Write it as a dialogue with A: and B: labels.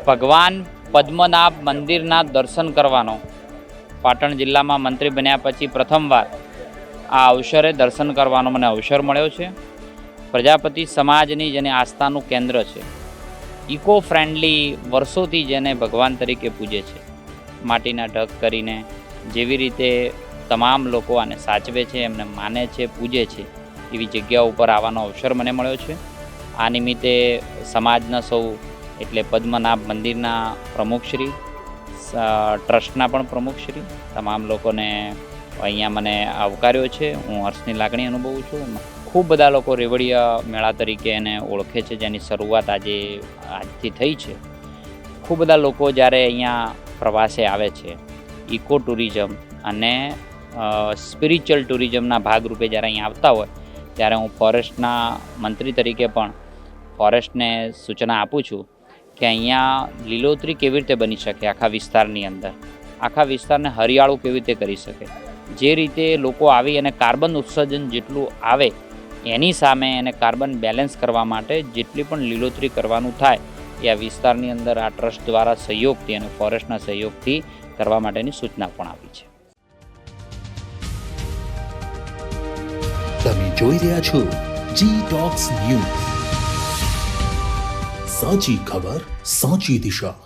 A: ભગવાન પદ્મનાભ મંદિરના દર્શન કરવાનો પાટણ જિલ્લામાં મંત્રી બન્યા પછી પ્રથમવાર આ અવસરે દર્શન કરવાનો મને અવસર મળ્યો છે. પ્રજાપતિ સમાજની જેને આસ્થાનું કેન્દ્ર છે, ઇકો ફ્રેન્ડલી વર્ષોથી જેને ભગવાન તરીકે પૂજે છે, માટીના ઢગ કરીને જેવી રીતે તમામ લોકો આને સાચવે છે, એમને માને છે, પૂજે છે, એવી જગ્યા ઉપર આવવાનો અવસર મને મળ્યો છે. આ નિમિત્તે સમાજના સૌ એટલે પદ્મનાભ મંદિરના પ્રમુખશ્રી, ટ્રસ્ટના પણ પ્રમુખશ્રી, તમામ લોકોને અહીંયા મને આવકાર્યો છે. હું હર્ષની લાગણી અનુભવું છું. ખૂબ બધા લોકો રેવડિયા મેળા તરીકે એને ઓળખે છે, જેની શરૂઆત આજથી થઈ છે. ખૂબ બધા લોકો જ્યારે અહીંયા પ્રવાસે આવે છે, ઇકો ટુરિઝમ અને સ્પિરિચ્યુઅલ ટુરિઝમના ભાગરૂપે જ્યારે અહીંયા આવતા હોય, ત્યારે હું ફોરેસ્ટના મંત્રી તરીકે પણ ફોરેસ્ટને સૂચના આપું છું કે અહીંયા લીલોતરી કેવી રીતે બની શકે, આખા વિસ્તારની અંદર આખા વિસ્તારને હરિયાળું કેવી રીતે કરી શકે. જે રીતે લોકો આવી અને કાર્બન ઉત્સર્જન જેટલું આવે એની સામે એને કાર્બન બેલેન્સ કરવા માટે જેટલી પણ લીલોતરી કરવાનું થાય એ આ વિસ્તારની અંદર આ ટ્રસ્ટ દ્વારા સહયોગથી અને ફોરેસ્ટના સહયોગથી કરવા માટેની સૂચના પણ આપી છે.
B: તમે જોઈ રહ્યા છો જી ટોક્સ ન્યૂઝ. સાચી ખબર, સાચી દિશા.